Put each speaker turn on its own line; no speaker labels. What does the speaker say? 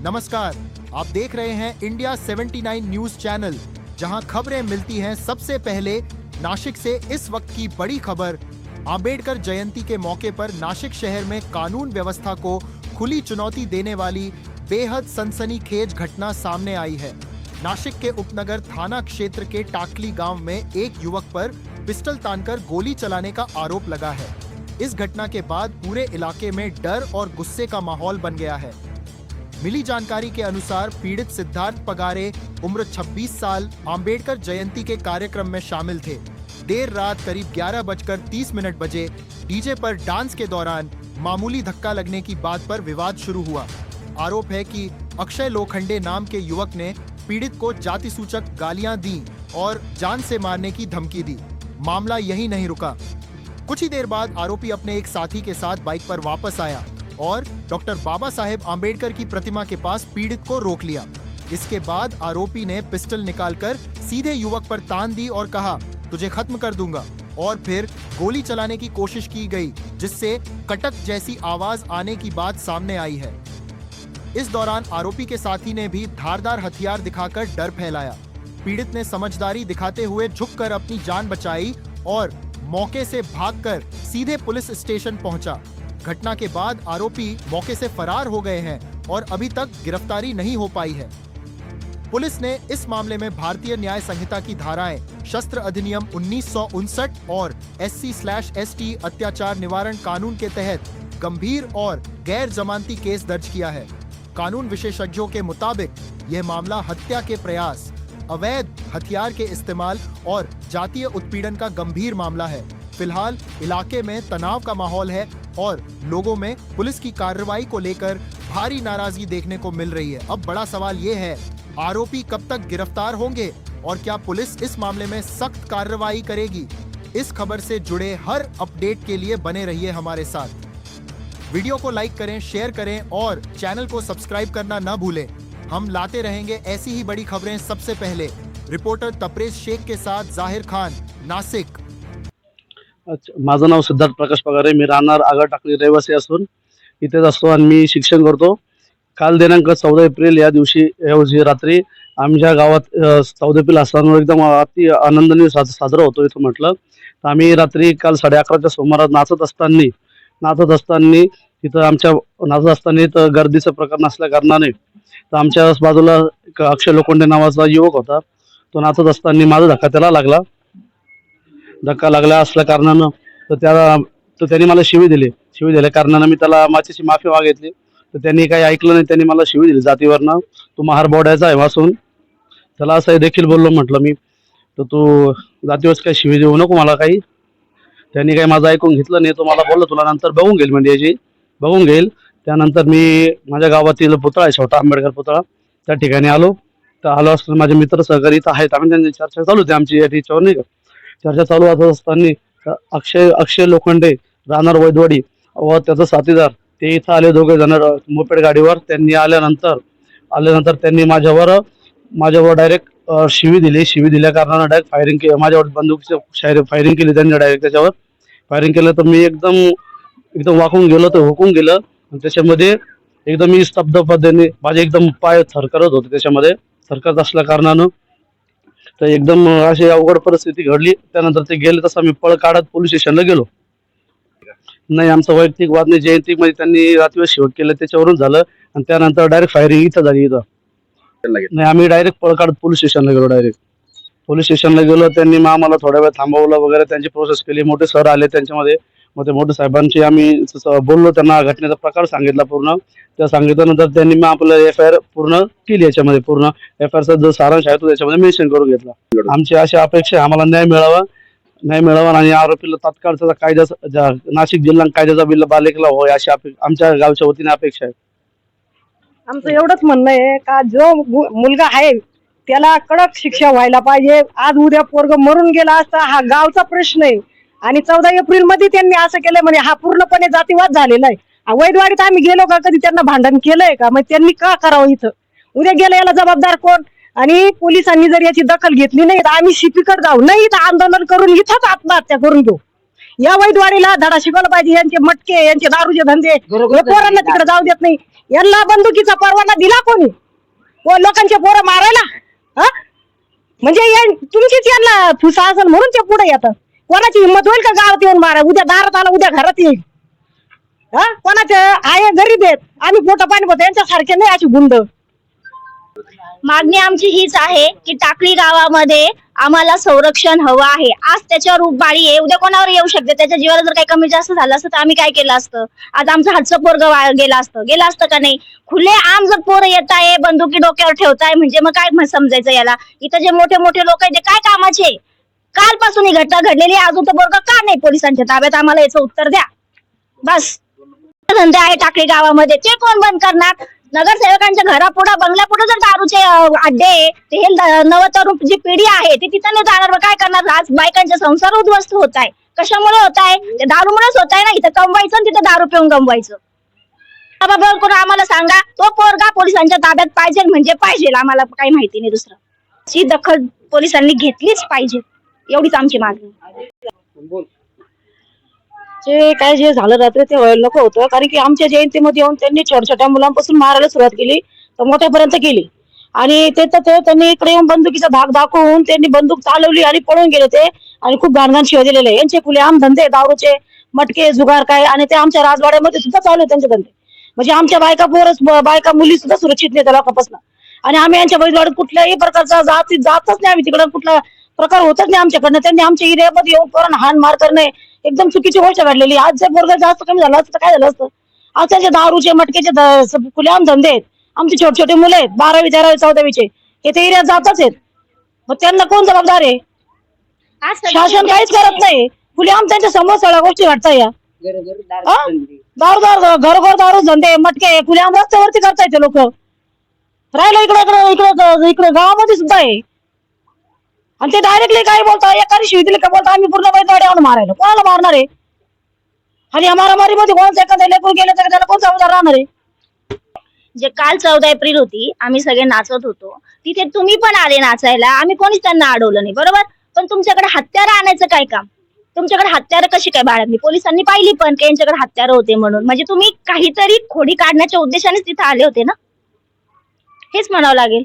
नमस्कार, आप देख रहे हैं इंडिया 79 न्यूज चैनल, जहां खबरें मिलती हैं सबसे पहले। नासिक से इस वक्त की बड़ी खबर। अंबेडकर जयंती के मौके पर नासिक शहर में कानून व्यवस्था को खुली चुनौती देने वाली बेहद सनसनीखेज घटना सामने आई है। नासिक के उपनगर थाना क्षेत्र के टाकली गांव में एक युवक पर पिस्टल तानकर गोली चलाने का आरोप लगा है। इस घटना के बाद पूरे इलाके में डर और गुस्से का माहौल बन गया है। मिली जानकारी के अनुसार पीड़ित सिद्धार्थ पगारे उम्र 26 साल अंबेडकर जयंती के कार्यक्रम में शामिल थे। देर रात करीब 11:30 बजे डीजे पर डांस के दौरान मामूली धक्का लगने की बात पर विवाद शुरू हुआ। आरोप है कि अक्षय लोखंडे नाम के युवक ने पीड़ित को जाति सूचक गालियां दी और जान से मारने की धमकी दी। मामला यही नहीं रुका। कुछ ही देर बाद आरोपी अपने एक साथी के साथ बाइक पर वापस आया और डॉक्टर बाबा साहेब आम्बेडकर की प्रतिमा के पास पीड़ित को रोक लिया। इसके बाद आरोपी ने पिस्टल निकालकर सीधे युवक पर तान दी और कहा, तुझे खत्म कर दूंगा। और फिर गोली चलाने की कोशिश की गई, जिससे कटक जैसी आवाज आने की बात सामने आई है। इस दौरान आरोपी के साथी ने भी धारदार हथियार दिखाकर डर फैलाया। पीड़ित ने समझदारी दिखाते हुए झुककर अपनी जान बचाई और मौके से भागकर सीधे पुलिस स्टेशन पहुंचा। घटना के बाद आरोपी मौके से फरार हो गए हैं और अभी तक गिरफ्तारी नहीं हो पाई है। पुलिस ने इस मामले में भारतीय न्याय संहिता की धाराएं, शस्त्र अधिनियम 1959 और SC/ST अत्याचार निवारण कानून के तहत गंभीर और गैर जमानती केस दर्ज किया है। कानून विशेषज्ञों के मुताबिक यह मामला हत्या के प्रयास, अवैध हथियार के इस्तेमाल और जातीय उत्पीड़न का गंभीर मामला है। फिलहाल इलाके में तनाव का माहौल है और लोगों में पुलिस की कार्रवाई को लेकर भारी नाराजगी देखने को मिल रही है। अब बड़ा सवाल ये है, आरोपी कब तक गिरफ्तार होंगे और क्या पुलिस इस मामले में सख्त कार्रवाई करेगी? इस खबर से जुड़े हर अपडेट के लिए बने रहिए हमारे साथ। वीडियो को लाइक करें, शेयर करें और चैनल को सब्सक्राइब करना न भूलें। हम लाते रहेंगे ऐसी ही बड़ी खबरें सबसे पहले। रिपोर्टर तपरेज शेख के साथ जाहिर खान, नासिक।
अच्छा, माझं नाव सिद्धार्थ प्रकाश पगारे, मी राहणार आगर टाकली रहिवासी असून इथेच असतो आणि मी शिक्षण करतो। काल दिनांक 14 एप्रिल या दिवशी रात्री आमच्या गावात 14 एप्रिल हा सण एकदम अति आनंदाने साजरा होतो इथं म्हटलं तर आम्ही रात्री काल 11:30च्या सुमारास नाचत असताना तिथं आमच्या नाचत असताना तर गर्दीचं प्रकरण असल्या कारणाने तर आमच्या बाजूला एक अक्षय लोखंडे नावाचा युवक होता। तो नाचत असताना माझा धक्का लागला असल्या कारणानं तर त्यांनी मला शिवी दिल्या कारणानं मी त्याला माझ्याशी माफी मागितली तर त्यांनी काही ऐकलं नाही। त्यांनी मला शिवी दिली जातीवरनं, तू महार बोडायचा आहे वासून। त्याला असं देखील बोललो, म्हटलं मी तर तू जातीवर काही शिवी देऊ नको मला काही। त्यांनी काही माझं ऐकून घेतलं नाही। तो मला बोलला, तुला नंतर बघून घेईल। त्यानंतर मी माझ्या गावातील पुतळा आहे, छोटा आंबेडकर पुतळा, त्या ठिकाणी आलो असताना माझे मित्र सहकारी इथं आहेत। आम्ही त्यांची चर्चा चालू होती आमची, या टीचर नाही का चर्चा चालू असताना अक्षय लोखंडे राहणार वैदवाडी व त्याचा साथीदार ते इथं आले, दोघे जण मोपेड गाडीवर। त्यांनी आल्यानंतर त्यांनी माझ्यावर डायरेक्ट शिवी दिल्या कारणानं डायरेक्ट फायरिंग केली। माझ्यावर बंदुकीची फायरिंग केली त्यांनी, डायरेक्ट त्याच्यावर फायरिंग केलं तर मी एकदम वाकून गेलो, तर हुकून गेलं। त्याच्यामध्ये एकदम मी स्तब्ध पद्धतीने माझे एकदम पाय थरकरत होते, त्याच्यामध्ये थरकरत असल्या कारणानं तर एकदम अशी अवघड परिस्थिती घडली। त्यानंतर ते गेले तसं मी पळ काढत पोलीस स्टेशनला गेलो। नाही, आमचा वैयक्तिक वाद नाही, जयंतीमध्ये त्यांनी रात्री शिवट केलं त्याच्यावरून झालं आणि त्यानंतर डायरेक्ट फायरिंग इथं झाली। नाही, आम्ही डायरेक्ट पळ काढत पोलीस स्टेशनला गेलो। त्यांनी मग आम्हाला थोड्या वेळ थांबवलं वगैरे, त्यांची प्रोसेस केली। मोठे सर आले त्यांच्यामध्ये, मग ते मोठे साहेबांची आम्ही बोललो, त्यांना घटनेचा प्रकार सांगितला पूर्ण। त्या सांगितल्यानंतर त्यांनी मग आपलं FIR पूर्ण केली। याच्यामध्ये पूर्ण FIRचा जो सारांश आहे तो त्याच्यामध्ये मेन्शन करून घेतला। आमची अशी अपेक्षा आहे, आम्हाला न्याय मिळावा आणि आरोपीला तात्काळ त्याचा कायद्याचा नाशिक जिल्हा कायद्याचा बिल बालेकला हो, अशी आमच्या गावच्या वतीने अपेक्षा आहे।
आमचं एवढंच म्हणणं आहे का जो मुलगा आहे त्याला कडक शिक्षा व्हायला पाहिजे। आज उद्या पोरग मरून गेला असता हा गावचा प्रश्न आहे आणि 14 एप्रिल मध्ये त्यांनी असं केलं म्हणजे हा पूर्णपणे जातीवाद झालेला आहे। वैदवाडीत आम्ही गेलो का, कधी त्यांना भांडण केलंय का? मग त्यांनी का करावं इथं? उद्या गेलं याला जबाबदार कोण? आणि पोलिसांनी जर याची दखल घेतली नाही तर आम्ही CP-कडे जाऊ, नाही तर आंदोलन करून इथंच आत्महत्या करून घेऊ। या वैदवाडीला धडा शिकवला पाहिजे। यांचे मटके, यांचे दारूचे धंदे, पोरांना तिकडे जाऊ देत नाही। यांना बंदुकीचा परवाना दिला कोणी व लोकांचे पोरं मारायला? हा म्हणजे तुमचीच यांना फुसा असेल म्हणून ते पुढे येतात. कोणाची हिंमत होईल का गावात येऊन मारा? उद्या दारात आला, उद्या घरात येईल. हा कोणाचे आहे गरीब आहेत, आम्ही पोट पाणी होतो, यांच्यासारखे नाही अशी गुंड.
मागणी आमची हीच आहे की टाकळी गावामध्ये आम्हाला संरक्षण हवं आहे. आज त्याच्यावर बाळी आहे, उद्या कोणावर येऊ शकते. त्याच्या जीवाला जर काही कमी जास्त झालं असतं तर आम्ही काय केलं असतं? आज आमचं हातचं पोरग गेलं असतं का नाही? खुले आम जर पोरं येत आहे, बंदुकी डोक्यावर ठेवताय, म्हणजे मग काय समजायचं याला? इथं जे मोठे मोठे लोक आहेत ते काय कामाचे? कालपासून ही घटना घडलेली आहे, अजून तर पोरग का नाही पोलिसांच्या ताब्यात? आम्हाला याचं उत्तर द्या. बस धंदे आहे टाकळी गावामध्ये, ते कोण बंद करणार? नगरसेवकांच्या घरापुढं बंगल्यापुढे जर दारूचे अड्डे, ते हे नवतरुण जी पिढी आहे ती तिथं नाही जाणार, काय करणार? आज बायकांचे संसार उद्ध्वस्त होत आहे. कशामुळे होत आहे? ते दारूमुळेच होत आहे ना. इथं कमवायचं आणि तिथं दारू पिऊन गमवायचं. बाबा कोण आम्हाला सांगा, तो पोरगा पोलिसांच्या ताब्यात पाहिजे म्हणजे पाहिजे. आम्हाला काही माहिती नाही दुसरं. ही दखल पोलिसांनी घेतलीच पाहिजे, एवढीच आमची मागणी.
जे झालं रात्री ते व्हायला नको होतं, कारण की आमच्या जयंतीमध्ये येऊन त्यांनी छोट्या छोट्या मुलांपासून मारायला सुरुवात केली तर मोठ्यापर्यंत केली. आणि ते त्यांनी इकडे येऊन बंदुकीचा धाक दाखवून त्यांनी बंदूक चालवली आणि पळून गेले ते. आणि खूप घाणघाण शिवाय दिलेले. यांचे खुलेआम धंदे, दारूचे मटके, जुगार काय, आणि ते आमच्या राजवाड्यामध्ये सुद्धा चालू आहे त्यांचे धंदे. म्हणजे आमच्या बायका मुली सुद्धा सुरक्षित नाही त्या लोकांपासून. आणि आम्ही यांच्या बैलवाड्यात कुठल्याही प्रकारचा जातच नाही. आम्ही तिकडे कुठला प्रकार होतच नाही आमच्याकडनं. त्यांनी आमच्या एरियामध्ये येऊन करून हाण मार करणे एकदम चुकीची गोष्ट घडलेली. आज जर पोरगा जास्त कमी झाला असतं तर काय झालं असतं? आज त्यांचे दारूचे मटकेचे खुलेआम धंदे आहेत. आमची छोटे छोटे मुलं आहेत 12वी 13वी 14वीचे, हे ते एरियात जातच आहेत. मग त्यांना कोण जबाबदार आहे? शासन काहीच करत नाही. खुलेआम त्यांच्या समोर सगळ्या गोष्टी घडताय. या घरोघर दारू धंदे, मटके खुलेआम रस्त्यावरती करतायत लोक. राहिलं इकडे गावामध्ये सुद्धा आहे. आणि ते डायरेक्टली काय बोलतात, एकाने शिवी दिली का बोलतात आम्ही पूर्ण बैलगाड्यावर मारायला. कोणाला मारणार आहे? आणि या मारामारीमध्ये कोणाचं एखाद्या लेकरून गेलं तर त्याला कोण जबाबदार राहणार आहे?
जे काल 14 एप्रिल होती, आम्ही सगळे नाचत होतो, तिथे तुम्ही पण आले नाचायला. आम्ही कोणीच त्यांना अडवलं नाही, बरोबर? पण तुमच्याकडे हत्यारं आणायचं काय काम? तुमच्याकडे हत्यारं कशी काय बाळगली? पोलिसांनी पाहिली पण की यांच्याकडे हत्यारं होते म्हणून. म्हणजे तुम्ही काहीतरी खोडी काढण्याच्या उद्देशानेच तिथे आले होते ना, हेच म्हणावं लागेल.